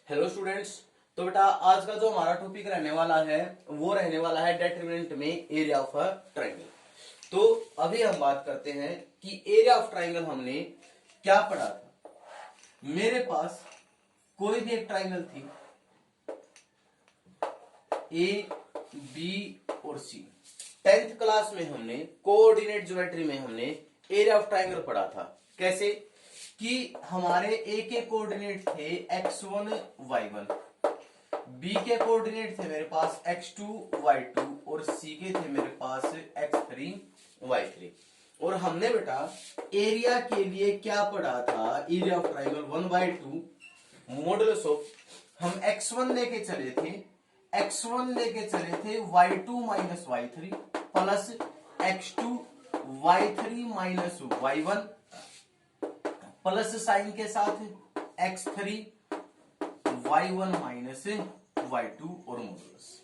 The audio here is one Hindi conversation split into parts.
Hello students. तो बेटा आज का जो हमारा टॉपिक रहने वाला है वो रहने वाला है डिटरमिनेंट में एरिया ऑफ अ ट्राइंगल। तो अभी हम बात करते हैं कि एरिया ऑफ ट्राइंगल हमने क्या पढ़ा था। मेरे पास कोई भी एक ट्राइंगल थी ए बी और सी। 10th क्लास में हमने कोऑर्डिनेट ज्योमेट्री में हमने एरिया ऑफ ट्राइंगल पढ़ा था। कैसे कि हमारे ए के कोऑर्डिनेट थे x1 y1, बी के कोऑर्डिनेट थे मेरे पास x2 y2 और सी के थे मेरे पास x3 y3। और हमने बेटा एरिया के लिए क्या पढ़ा था, area of triangle 1/2 modulus of हम x1 लेके चले थे y2 minus y3 plus x2 y3 minus y1 plus sign के साथ x3 y1 माइनस y2 और मॉडुलस।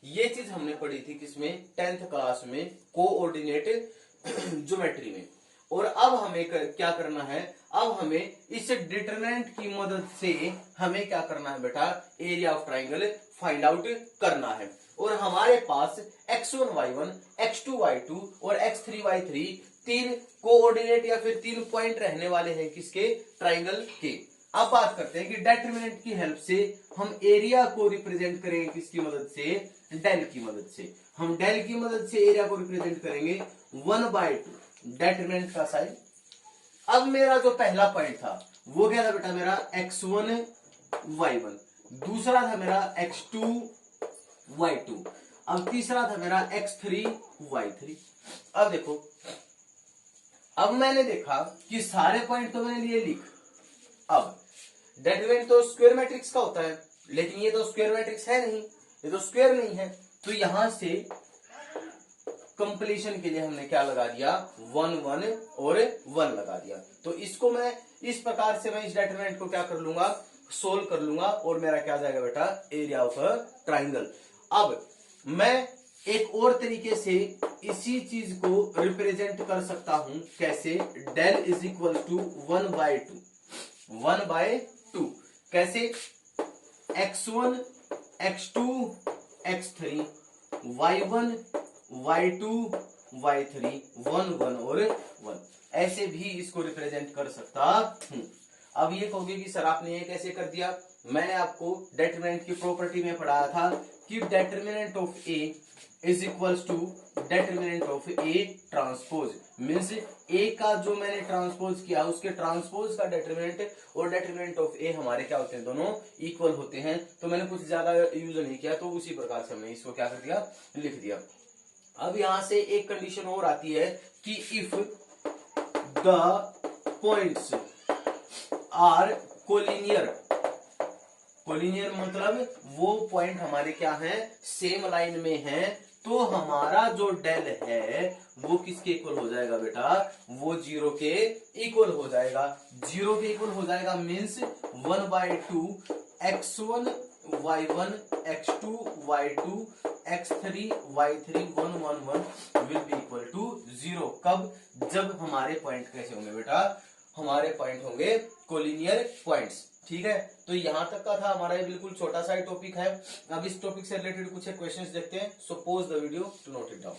ये चीज हमने पढ़ी थी किसमें, 10th क्लास में कोऑर्डिनेट ज्योमेट्री में। और अब हमें क्या करना है, अब हमें इस डिटरमिनेंट की मदद से हमें क्या करना है बेटा, area of triangle find out करना है। और हमारे पास x1 y1 x2 y2 और x3 y3 तीन कोऑर्डिनेट या फिर तीन पॉइंट रहने वाले हैं किसके, ट्राइंगल के। अब बात करते हैं कि डिटरमिनेंट की हेल्प से हम एरिया को रिप्रेजेंट करेंगे किसकी मदद से, डेल की मदद से। हम डेल की मदद से एरिया को रिप्रेजेंट करेंगे 1/2 डिटरमिनेंट का साइन। अब मेरा जो पहला पॉइंट था वो क्या था बेटा, मेरा x1 y1, दूसरा था मेरा x2 y2, अब तीसरा था मेरा x3 y3। अब देखो, अब मैंने देखा कि सारे पॉइंट तो मैंने लिए लिख। अब डिटरमिनेंट तो स्क्वायर मैट्रिक्स का होता है, लेकिन ये तो स्क्वायर मैट्रिक्स है नहीं, ये तो स्क्वायर नहीं है। तो यहां से कंप्लीशन के लिए हमने क्या लगा दिया, 1 1 और 1 लगा दिया। तो इसको मैं इस प्रकार से मैं इस डिटरमिनेंट को क्या कर लूंगा, सोल्व कर लूंगा और मेरा क्या जाएगा बेटा, एरिया ऑफ अ ट्राइंगल। अब मैं एक और तरीके से इसी चीज को रिप्रेजेंट कर सकता हूं, कैसे, डेल इज इक्वल टू 1/2 कैसे, x1 x2 x3 y1 y2 y3 1 1 और 1, ऐसे भी इसको रिप्रेजेंट कर सकता हूं। अब ये कहोगे कि सर आपने ये कैसे कर दिया, मैंने आपको डिटरमिनेंट की प्रॉपर्टी में पढ़ाया था कि determinant of A is equals to determinant of A transpose. Means A का जो मैंने ट्रांसपोज किया उसके ट्रांसपोज का डिटरमिनेंट और डिटरमिनेंट ऑफ ए हमारे क्या होते हैं, दोनों इक्वल होते हैं। तो मैंने कुछ ज्यादा यूज नहीं किया, तो उसी प्रकार से हमने इसको क्या कर दिया, लिख दिया। अब यहां से एक कंडीशन और आती है कि if the points are collinear, collinear मतलब वो पॉइंट हमारे क्या हैं, सेम लाइन में हैं, तो हमारा जो डेल है वो किसके इक्वल हो जाएगा बेटा, वो 0 के इक्वल हो जाएगा। 0 के इक्वल हो जाएगा means 1/2 x1 y1 x2 y2 x3 y3 1 1 1 will be equal to 0। कब, जब हमारे पॉइंट कैसे होंगे बेटा, हमारे पॉइंट होंगे कोलिनियर पॉइंट्स। ठीक है, तो यहां तक का था हमारा, बिल्कुल छोटा सा टॉपिक है। अब इस टॉपिक से रिलेटेड कुछ क्वेश्चंस देखते हैं। So pause the video to note it down.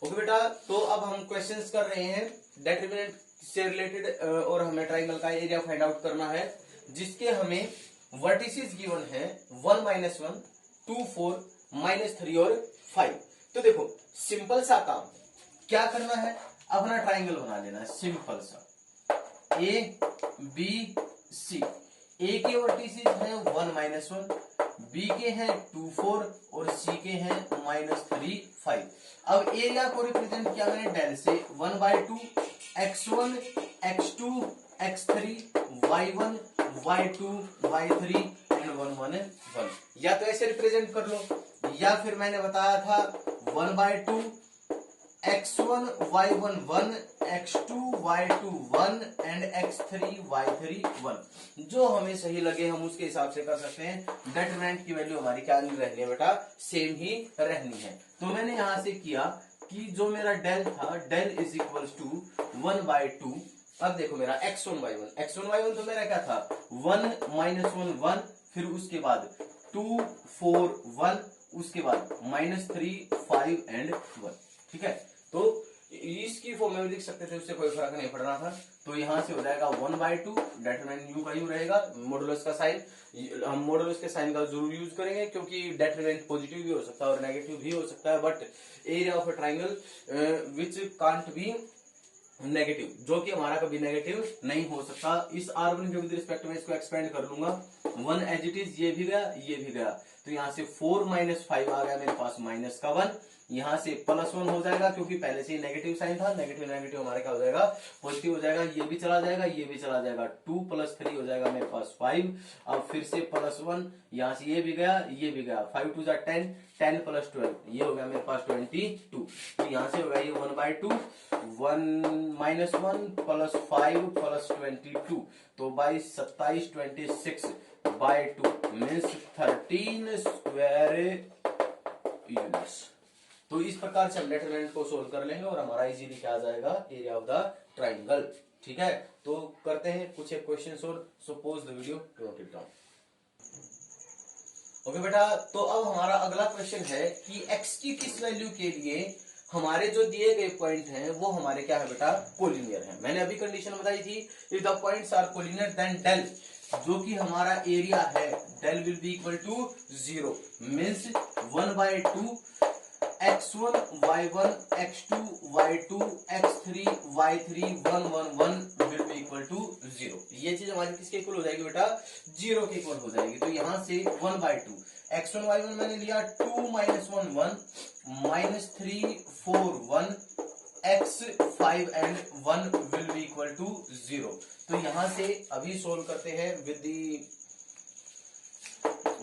Okay बेटा, तो अब हम क्वेश्चंस कर रहे हैं डिटरमिनेंट से रिलेटेड और हमें ट्राइंगल का एरिया फाइंड आउट करना है, जिसके हमें वर्टिसेस गिवन है 1 -1 2 4 -3 और 5। तो देखो सिंपल सा काम क्या करना है, अपना ट्राइंगल बना लेना है सिंपल सा, ए बी सी। ए के वर्टिसेस हैं 1 -1, बी के हैं 2 4 और सी के हैं -3 5। अब एरिया को रिप्रेजेंट किया मैंने डेल से, 1/2 x1 x2 x3 y1 y2 y3 and 1 1 1। या तो ऐसे रिप्रेजेंट कर लो, या फिर मैंने बताया था 1/2 x1 y1 1 x2 y2 1 and x3 y3 1। जो हमें सही लगे हम उसके हिसाब से कर सकते हैं। डिटरमिनेंट की वैल्यू हमारी क्या नहीं रहनी है बेटा, सेम ही रहनी है। तो मैंने यहां से किया कि जो मेरा डेल था, डेल इज इक्वल टू 1/2 अब देखो मेरा x1 y1 तो मेरा क्या था 1 -1 1, फिर उसके बाद 2 4 1, उसके बाद -3 5 एंड 1। ठीक है, तो इसकी फॉर्म में लिख सकते थे, उससे कोई फर्क नहीं पड़ रहा था। तो यहां से हो जाएगा 1/2, डेटरमिनेंट यू का यू रहेगा, मॉडुलस का साइन हम मॉडुलस के साइन का जरूर यूज करेंगे, क्योंकि डेटरमिनेंट पॉजिटिव भी हो सकता है और नेगेटिव भी हो सकता है, but area of a triangle which can't be negative, जो कि हमारा कभी नेगेटिव नहीं हो सकता। इस R1 के विद रिस्पेक्ट में इसको एक्सपेंड कर लूंगा, 1 एज इट इज, ये भी गया ये भी गया, तो यहाँ से 4 - 5 आ गया मेरे पास माइनस का 1, यहाँ से +1 हो जाएगा, क्योंकि पहले से ही नेगेटिव साइन था, नेगेटिव नेगेटिव हमारे क्या हो जाएगा पॉजिटिव हो जाएगा, ये भी चला जाएगा ये भी चला जाएगा, 2 + 3 हो जाएगा मेरे पास 5, अब फिर से +1, यहाँ से ये भी गया ये भी गया, 5 2 10, 10 + 12, ये हो गया मेरे पास 22, तो यहाँ से होगा ये 1/2, 1 - 1 + 5 + 22, तो 22 27 26/2 मीन्स 13 स्क्वायर यूनिट्स। तो इस प्रकार से हम डेटरमिनेंट को सोल्व कर लेंगे और हमारा इजीली क्या आ जाएगा एरिया ऑफ द ट्राइंगल। ठीक है, तो करते हैं कुछ एक क्वेश्चन और suppose the video note it down. Okay बेटा, तो अब हमारा अगला क्वेश्चन है कि x की किस वैल्यू के लिए हमारे जो दिए गए पॉइंट हैं वो हमारे क्या है बेटा कोलिनियर है। मैंने अभी कंडीशन बताई थी, if the points are collinear then del, जो कि हमारा एरिया है del will be equal to 0, means 1/2 x1 y1 x2 y2 x3 y3 1 1 1 will be equal to 0। ये चीज हमारी किसके इक्वल हो जाएगी बेटा 0 के इक्वल हो जाएगी। तो यहां से 1/2 x1 y1 मैंने लिया 2 - 1 1 -3 4 1 x 5 and 1 will be equal to 0। तो यहां से अभी सोल्व करते हैं विद दी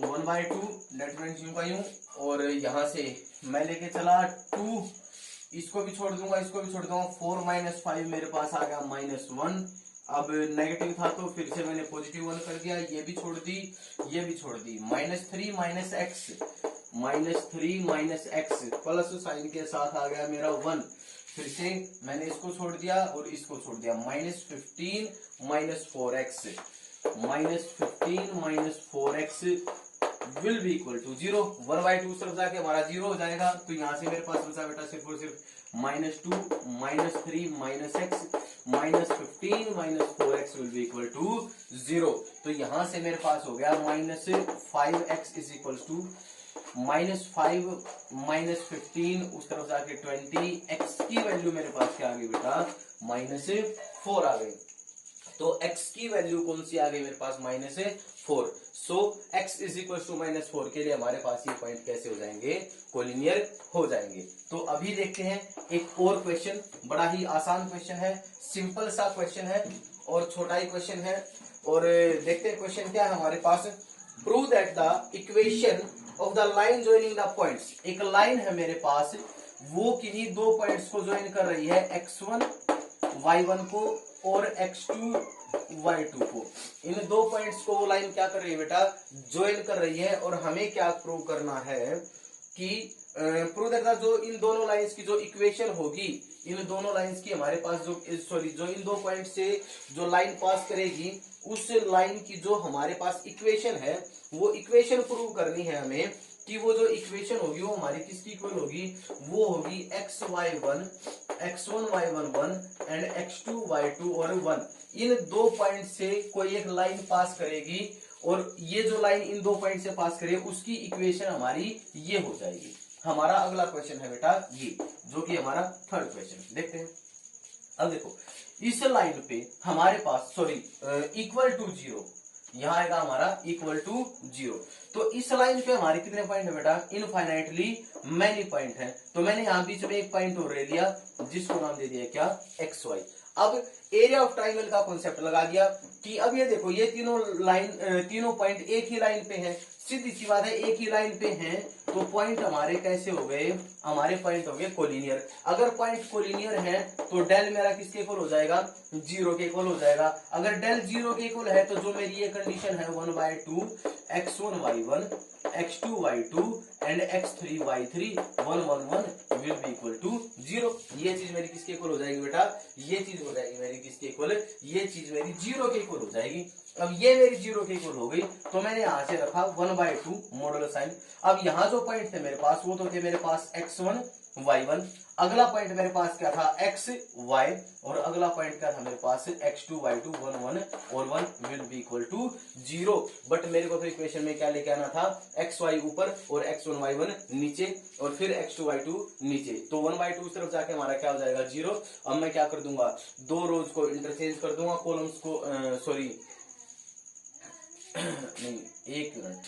1/2 डेटरमिनेंट यूं का यूं, और यहां से मैं लेके चला 2, इसको भी छोड़ दूंगा इसको भी छोड़ दूंगा, 4 - 5 मेरे पास आ गया -1, अब नेगेटिव था तो फिर से मैंने पॉजिटिव 1 कर दिया, ये भी छोड़ दी ये भी छोड़ दी, -3 - x प्लस साइन के साथ आ गया मेरा 1, फिर से मैंने इसको छोड़ दिया और इसको छोड़ दिया, -15 - 4x will be equal to 0। 1/2 तरफ जाके हमारा 0 हो जाएगा, तो यहाँ से मेरे पास बचा बेटा सिर्फ और सिर्फ -2 -3 -x -15 - 4x will be equal to 0। तो यहाँ से मेरे पास हो गया -5x इज इक्वल टू -5 -15, उस तरफ जाके 20, x की वैल्यू मेरे पास क्या आ गई बेटा -4 आ गई। तो x की वैल्यू कौन सी आ गई मेरे पास -4। सो x इज इक्वल टू -4 के लिए हमारे पास ये पॉइंट कैसे हो जाएंगे कोलिनियर हो जाएंगे। तो अभी देखते हैं एक और क्वेश्चन, बड़ा ही आसान क्वेश्चन है, सिंपल सा क्वेश्चन है और छोटा ही क्वेश्चन है, और देखते हैं क्वेश्चन क्या है हमारे पास। Prove that the equation of the line joining the points, एक लाइन है मेरे पास, वो किन्हीं दो पॉइंट्स को ज्वाइन कर रही है, x1 y1 को और x2 y2 को। इन दो पॉइंट्स को वो लाइन क्या कर रही है बेटा ज्वाइन कर रही है, और हमें क्या प्रूव करना है कि प्रूव दैट जो इन दोनों लाइंस की जो इक्वेशन होगी, इन दोनों लाइंस की हमारे पास जो इन दो पॉइंट से जो लाइन पास करेगी, उस लाइन की जो हमारे पास इक्वेशन है, वो इक्वेशन प्रूव करनी है हमें कि वो जो इक्वेशन होगी वो हमारी किसकी इक्वल होगी, वो होगी x1 y1 1 and x2 y2 और 1। इन दो पॉइंट से कोई एक लाइन पास करेगी, और ये जो लाइन इन दो पॉइंट से पास करे उसकी इक्वेशन हमारी ये हो जाएगी। हमारा अगला क्वेश्चन है बेटा ये, जो कि हमारा थर्ड क्वेश्चन, देखते हैं। अब देखो इस लाइन पे हमारे पास इक्वल टू 0, यहां आएगा हमारा इक्वल टू 0। तो इस लाइन पे हमारे कितने पॉइंट है बेटा इनफाइनाइटली मैनी पॉइंट है। तो मैंने यहां बीच में एक पॉइंट और ले लिया, जिसको नाम दे दिया क्या xy। अब एरिया ऑफ ट्राइंगल का कॉन्सेप्ट लगा दिया कि अब ये देखो ये तीनों पॉइंट एक ही लाइन पे हैं, सीधी सी बात है एक ही लाइन पे हैं, तो तो पॉइंट हमारे कैसे हो गए, हमारे पॉइंट हो गए कोलिनियर। अगर पॉइंट कोलिनियर है तो डेल मेरा किसके इक्वल हो जाएगा, जीरो के इक्वल हो जाएगा। अगर डेल जीरो के इक्वल है तो जो मेरी ये कंडीशन है 1/2 x1 y1 x2 y2 and x3 y3 1 1 1 will be equal to 0। ये चीज मेरी किसके इक्वल हो जाएगी बेटा, ये चीज हो जाएगी मेरी किसके इक्वल, ये चीज मेरी जीरो के इक्वल हो जाएगी। अब ये मेरी जीरो के इक्वल हो गई तो मैंने यहां से रखा 1/2 मॉडुलस साइन। अब यहाँ जो पॉइंट थे मेरे पास वो तो थे मेरे पास x1 y1, अगला पॉइंट मेरे पास क्या था x y, और अगला पॉइंट क्या था मेरे पास x2 y2 1 1 और 1 will be equal to 0। But मेरे को फिर इक्वेशन में क्या लेके आना था, x y ऊपर और x1 y1 नीचे और फिर x2 y2 नीचे। तो 1/2 तरफ जाके हमारा क्या हो जाएगा 0। अब मैं क्या कर दूंगा, दो रोज को इंटरचेंज कर दूंगा, कॉलम्स को सॉरी नहीं एक मिनट,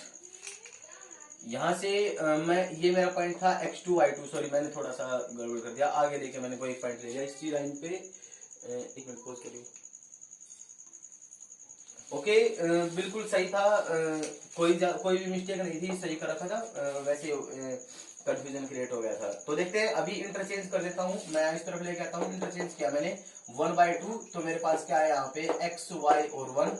यहां से मैं ये मेरा पॉइंट था x2 y2, सॉरी मैंने थोड़ा सा गड़बड़ कर दिया, आगे देखिए मैंने कोई एक पॉइंट ले लिया इसी लाइन पे। एक मिनट पॉज करिए। ओके, बिल्कुल सही था, कोई भी मिस्टेक नहीं थी, सही करा था वैसे कंफ्यूजन क्रिएट हो गया था। तो देखते हैं, अभी इंटरचेंज कर देता हूं, मैं इस तरफ लेके आता हूं। इंटरचेंज किया मैंने 1/2, तो मेरे पास क्या है यहाँ पे x y और 1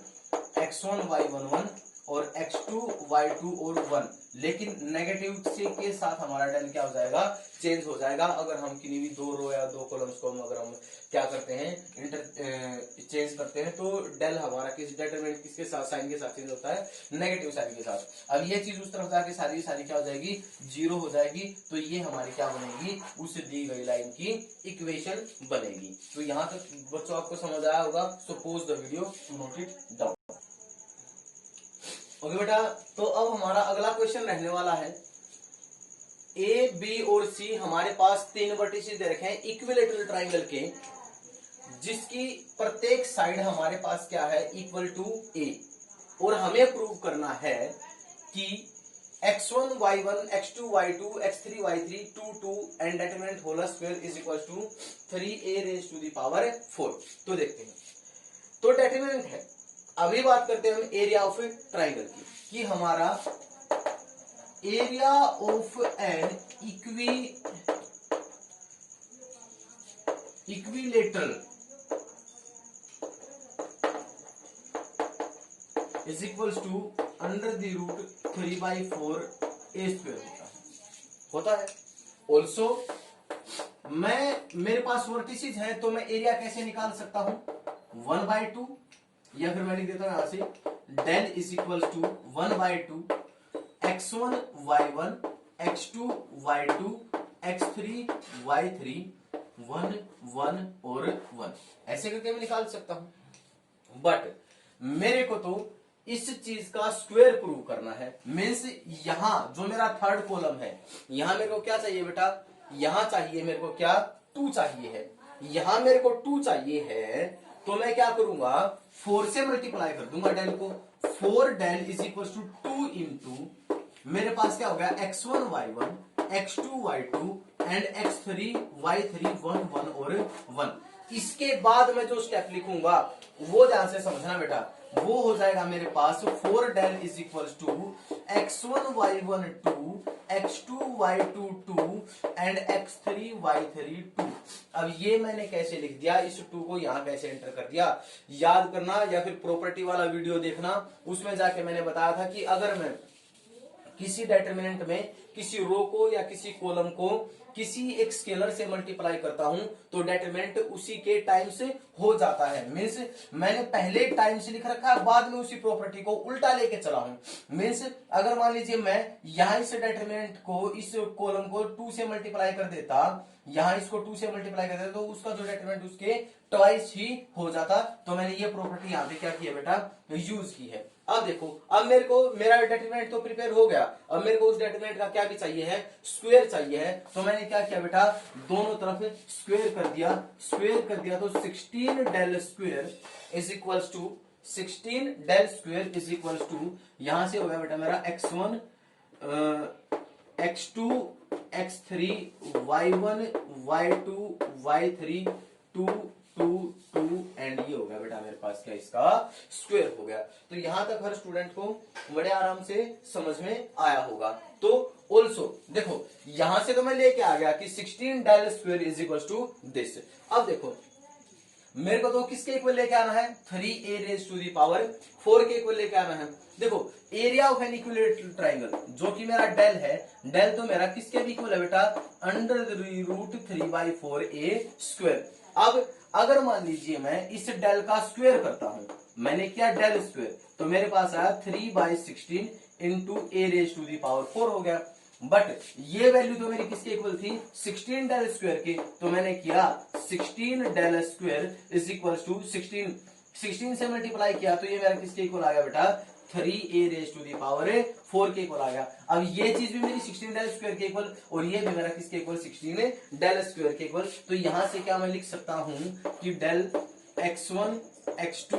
x1 y1 1 और x2 y2 और 1, लेकिन नेगेटिव से के साथ हमारा डेल क्या हो जाएगा, चेंज हो जाएगा। अगर हम किन्हीं भी दो रो या दो कॉलम्स को अगर हम क्या करते हैं चेंज करते हैं तो डेल हमारा किस डिटरमिनेंट किसके साथ, साइन के साथ चेंज होता है, नेगेटिव साइन के साथ। अब ये चीज उस तरफ जाके सारी सारी क्या हो जाएगी, जीरो हो जाएगी। तो ये हमारी क्या बनेगी, उस दी गई लाइन की इक्वेशन बनेगी। तो यहाँ तक बच्चों आपको समझ आया होगा। So pause the video, note it down. Okay बेटा, तो अब हमारा अगला क्वेश्चन रहने वाला है, ए बी और सी हमारे पास तीन वर्टिसेस दे रखे हैं इक्विलेटरल ट्राइंगल के, जिसकी प्रत्येक साइड हमारे पास क्या है, इक्वल टू ए। और हमें प्रूव करना है कि x1 y1 x2 y2 x3 y3 2 2 and determinant whole square is equal to 3a raise to the power 4। तो देखते हैं, तो डिटरमिनेंट है। अभी बात करते हैं हम एरिया ऑफ ट्राइंगल की, कि हमारा area of an equilateral is equal to under the root 3/4 A square होता है। ऑल्सो मेरे पास वर्टिसेस हैं तो मैं एरिया कैसे निकाल सकता हूं, 1/2, या फिर मैं लिख देता हूं यहां से del is equal to 1/2 x1 y1 x2 y2 x3 y3 1 1 और 1, ऐसे करके मैं निकाल सकता हूं। बट मेरे को तो इस चीज का स्क्वायर प्रूव करना है। मीन्स यहां जो मेरा थर्ड कॉलम है, यहां मेरे को क्या चाहिए बेटा, यहां चाहिए मेरे को क्या, 2 चाहिए है। यहां मेरे को 2 चाहिए है, तो मैं क्या करूंगा, 4 से मल्टीप्लाई कर दूंगा डेल को। 4 del is equal to 2 into मेरे पास क्या हो गया, x1 y1 x2 y2 and x3 y3 1 1 और 1। इसके बाद मैं जो स्टेप लिखूंगा वो ध्यान से समझना बेटा, वो हो जाएगा मेरे पास 4 del is equal to x1 y1 2 x2 y2 2 and x3 y3 2। अब ये मैंने कैसे लिख दिया, इस 2 को यहां कैसे एंटर कर दिया, याद करना या फिर प्रॉपर्टी वाला वीडियो देखना, उसमें जाके मैंने बताया था कि अगर मैं किसी डिटरमिनेंट में किसी रो को या किसी कॉलम को किसी एक स्केलर से मल्टीप्लाई करता हूं तो डिटरमिनेंट उसी के टाइम से हो जाता है। मीन्स मैंने पहले टाइम से लिख रखा है, बाद में उसी प्रॉपर्टी को उल्टा लेके चला हूं। मीन्स अगर मान लीजिए मैं यहां इस डिटरमिनेंट को, इस कॉलम को 2 से मल्टीप्लाई कर देता, यहां इसको 2 से मल्टीप्लाई कर देता, तो उसका जो डिटरमिनेंट उसके ट्वाइस ही हो जाता। तो मैंने ये प्रॉपर्टी यहां पे क्या किया बेटा, यूज की है। अब देखो, अब मेरे को मेरा डिटरमिनेंट तो प्रिपेयर हो गया, अब मेरे को उस डिटरमिनेंट का क्या भी चाहिए है, स्क्वायर चाहिए है। तो मैंने क्या किया बेटा, दोनों तरफ स्क्वायर कर दिया, तो 16 del square is equal to 16 del square is equal to, यहां से हो गया बेटा मेरा x1 x2 x3 y1 y2 y3 2 to to and ये हो गया बेटा मेरे पास क्या इसका स्क्वायर हो गया। तो यहां तक हर स्टूडेंट को बड़े आराम से समझ में आया होगा। तो ऑल्सो देखो यहां से तो मैं लेके आ गया कि 16 del square is equal to this. अब देखो मेरे को तो किसके इक्वल लेके आना है, 3a raise to the power 4 के इक्वल लेके आना है। देखो area of an equilateral triangle जो कि मेरा डेल है, डेल तो मेरा किसके भी इक्वल है बेटा, अंडर रूट 3/4a स्क्वायर। अब अगर मान लीजिए मैं इस डेल का स्क्वायर करता हूं, मैंने किया डेल स्क्वायर, तो मेरे पास आया 3/16 into A raise to the power 4 हो गया। बट ये वैल्यू तो मेरी किसके इक्वल थी, 16 डेल स्क्वायर के, तो मैंने किया 16 del square is equal to 16 से मल्टीप्लाई किया तो ये मेरा किसके इक्वल आ गया बेटा, 3a raise to the power 4 के इक्वल आ गया। अब ये चीज भी मेरी 16 डेल स्क्वायर के इक्वल और ये भी मेरा किसके इक्वल, 16 डेल स्क्वायर के इक्वल। तो यहां से क्या मैं लिख सकता हूं कि del x1 x2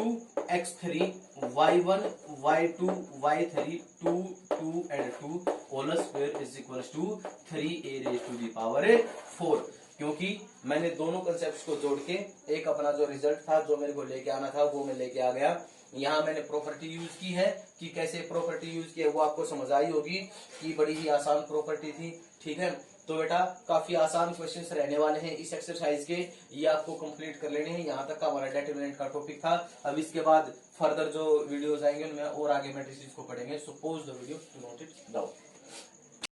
x3 y1 y2 y3 2 2 and 2 whole square is equal to 3a raise to the power 4। क्योंकि मैंने दोनों कंसेप्ट को जोड़ के एक अपना जो रिजल्ट था जो मेरे को लेके आना था वो मैं लेके आ गया। यहाँ मैंने प्रॉपर्टी यूज की है कि कैसे प्रॉपर्टी यूज की है वो आपको समझ आई होगी कि बड़ी ही आसान प्रॉपर्टी थी। ठीक है, तो बेटा काफी आसान क्वेश्चंस रहने वाले हैं इस एक्सरसाइज के, ये आपको कंप्लीट कर लेने हैं। यहाँ तक का हमारा डिटरमिनेंट का टॉपिक था। अब इसके बाद फर्दर जो वीडियोस आएंगे उनमें और आगे मैट्रिसेस को पढ़ेंगे। So pause the video to note it down.